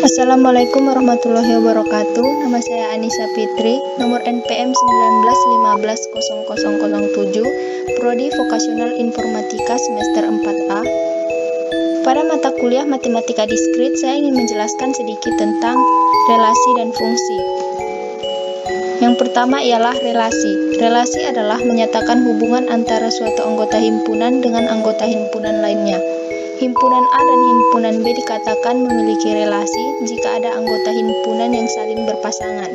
Assalamualaikum warahmatullahi wabarakatuh. Nama saya Anissa Fitri, nomor NPM 19150007, Prodi Vokasional Informatika semester 4A. Pada mata kuliah Matematika Diskrit, saya ingin menjelaskan sedikit tentang relasi dan fungsi. Yang pertama ialah relasi. Relasi adalah menyatakan hubungan antara suatu anggota himpunan dengan anggota himpunan lainnya. Himpunan A dan himpunan B dikatakan memiliki relasi jika ada anggota himpunan yang saling berpasangan.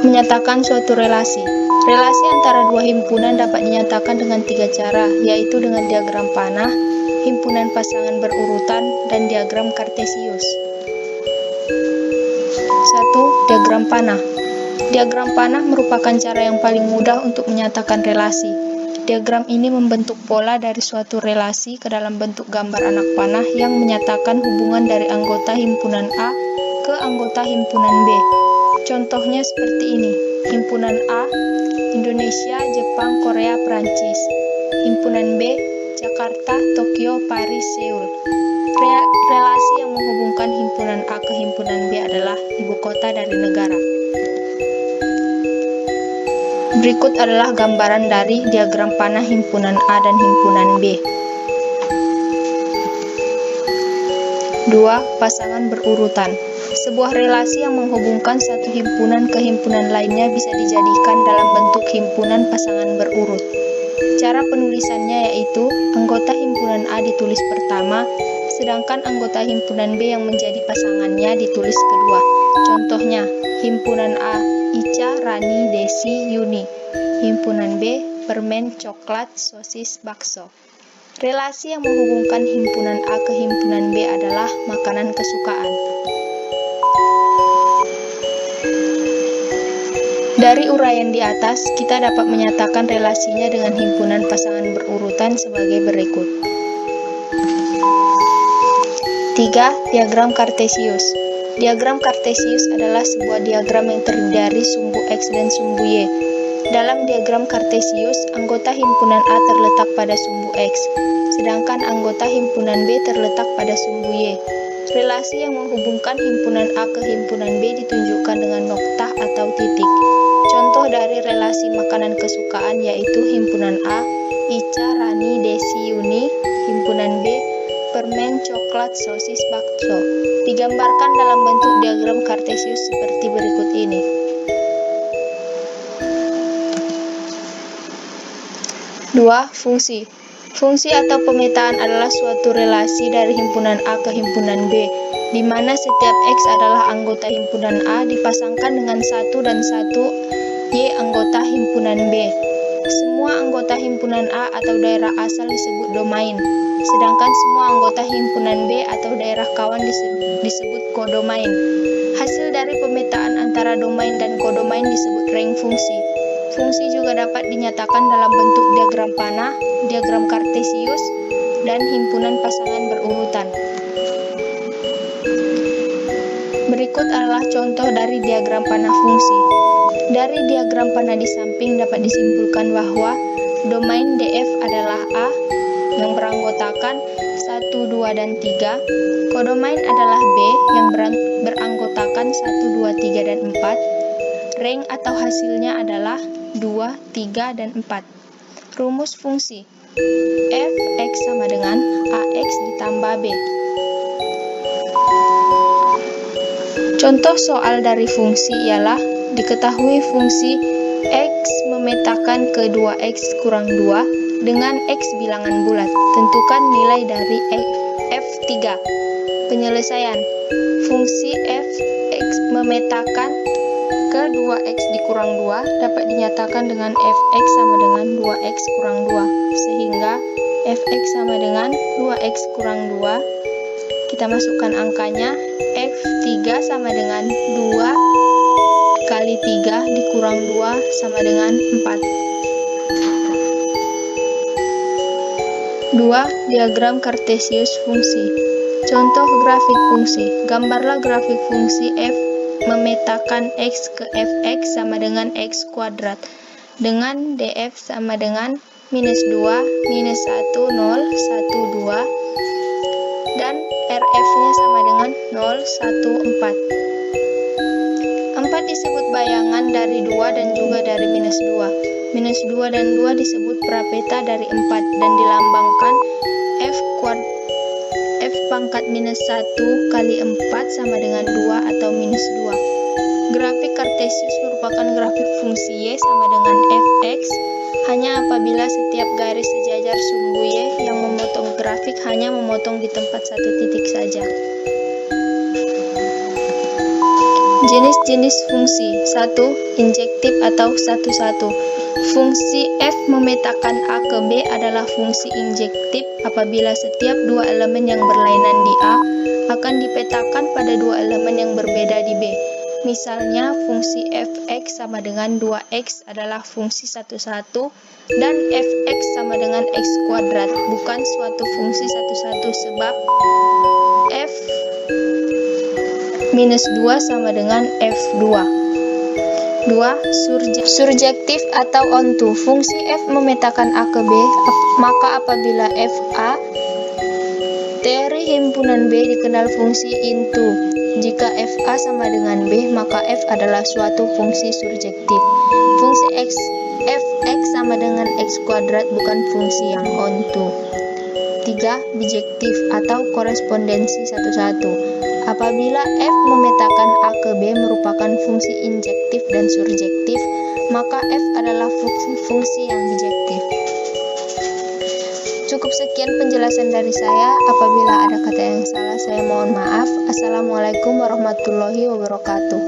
Menyatakan suatu relasi. Relasi antara dua himpunan dapat dinyatakan dengan 3 cara, yaitu dengan diagram panah, himpunan pasangan berurutan, dan diagram kartesius. 1. Diagram panah. Diagram panah merupakan cara yang paling mudah untuk menyatakan relasi. Diagram ini membentuk pola dari suatu relasi ke dalam bentuk gambar anak panah yang menyatakan hubungan dari anggota himpunan A ke anggota himpunan B. Contohnya seperti ini. Himpunan A, Indonesia, Jepang, Korea, Prancis. Himpunan B, Jakarta, Tokyo, Paris, Seoul. Relasi yang menghubungkan himpunan A ke himpunan B adalah ibu kota dari negara. Berikut adalah gambaran dari diagram panah himpunan A dan himpunan B. 2. Pasangan berurutan. Sebuah relasi yang menghubungkan satu himpunan ke himpunan lainnya bisa dijadikan dalam bentuk himpunan pasangan berurut. Cara penulisannya yaitu anggota himpunan A ditulis pertama, sedangkan anggota himpunan B yang menjadi pasangannya ditulis kedua. Contohnya, himpunan A, Ica, Rani, Desi, Yuni. Himpunan B, permen, coklat, sosis, bakso. Relasi yang menghubungkan himpunan A ke himpunan B adalah makanan kesukaan. Dari uraian di atas, kita dapat menyatakan relasinya dengan himpunan pasangan berurutan sebagai berikut. 3. Diagram kartesius. Diagram kartesius adalah sebuah diagram yang terdiri dari sumbu X dan sumbu Y. Dalam diagram kartesius, anggota himpunan A terletak pada sumbu X, sedangkan anggota himpunan B terletak pada sumbu Y. Relasi yang menghubungkan himpunan A ke himpunan B ditunjukkan dengan noktah atau titik. Contoh dari relasi makanan kesukaan yaitu himpunan A, Ica, Rani, Desi, Yuni. Himpunan B, permen, coklat, sosis, bakso. Digambarkan dalam bentuk diagram kartesius seperti berikut ini. 2. Fungsi. Fungsi atau pemetaan adalah suatu relasi dari himpunan A ke himpunan B, di mana setiap X adalah anggota himpunan A dipasangkan dengan 1 dan 1 Y anggota himpunan B. Semua anggota himpunan A atau daerah asal disebut domain, sedangkan semua anggota himpunan B atau daerah kawan disebut kodomain. Hasil dari pemetaan antara domain dan kodomain disebut rank fungsi. Fungsi juga dapat dinyatakan dalam bentuk diagram panah, diagram kartesius, dan himpunan pasangan berurutan. Berikut adalah contoh dari diagram panah fungsi. Dari diagram panah di samping dapat disimpulkan bahwa domain DF adalah A yang beranggotakan 1, 2, dan 3. Kodomain adalah B yang beranggotakan 1, 2, 3, dan 4. Rank atau hasilnya adalah 2, 3, dan 4. Rumus fungsi f x sama dengan ax ditambah b. Contoh soal dari fungsi ialah diketahui fungsi x memetakan ke 2x kurang 2 dengan x bilangan bulat. Tentukan nilai dari f3. Penyelesaian. Fungsi f x memetakan ke 2x dikurang 2 dapat dinyatakan dengan fx sama dengan 2x kurang 2, sehingga fx sama dengan 2x kurang 2. Kita masukkan angkanya, f3 sama dengan 2 kali 3 dikurang 2 sama dengan 4. 2. Diagram kartesius fungsi. Contoh grafik fungsi. Gambarlah grafik fungsi f memetakan x ke fx sama dengan x kuadrat dengan df sama dengan -2, -1, 0, 1, 2 dan RF-nya sama dengan 0, 1, 4. 4 disebut bayangan dari 2 dan juga dari minus 2. Minus 2 dan 2 disebut prapeta dari 4 dan dilambangkan F pangkat minus 1 kali 4 sama dengan 2 atau minus 2. Grafik kartesius merupakan grafik fungsi y sama dengan fx hanya apabila setiap garis sejajar sumbu y yang memotong grafik hanya memotong di tempat satu titik saja. Jenis-jenis fungsi. 1. Injektif atau satu-satu. Fungsi f memetakan a ke b adalah fungsi injektif apabila setiap dua elemen yang berlainan di a akan dipetakan pada dua elemen yang berbeda di b. Misalnya, fungsi fx sama dengan 2x adalah fungsi satu-satu dan fx sama dengan x kuadrat, bukan suatu fungsi satu-satu sebab f minus 2 sama dengan f2. 2. Surjektif atau onto. Fungsi f memetakan a ke b, maka apabila fa teori himpunan b dikenal fungsi into. Jika fa sama dengan b, maka f adalah suatu fungsi surjektif. Fungsi fx sama dengan x kuadrat bukan fungsi yang onto. 3. Bijektif atau korespondensi satu-satu. Apabila f memetakan a ke b merupakan fungsi injektif dan surjektif, maka f adalah fungsi yang bijektif. Cukup sekian penjelasan dari saya. Apabila ada kata yang salah, saya mohon maaf. Assalamualaikum warahmatullahi wabarakatuh.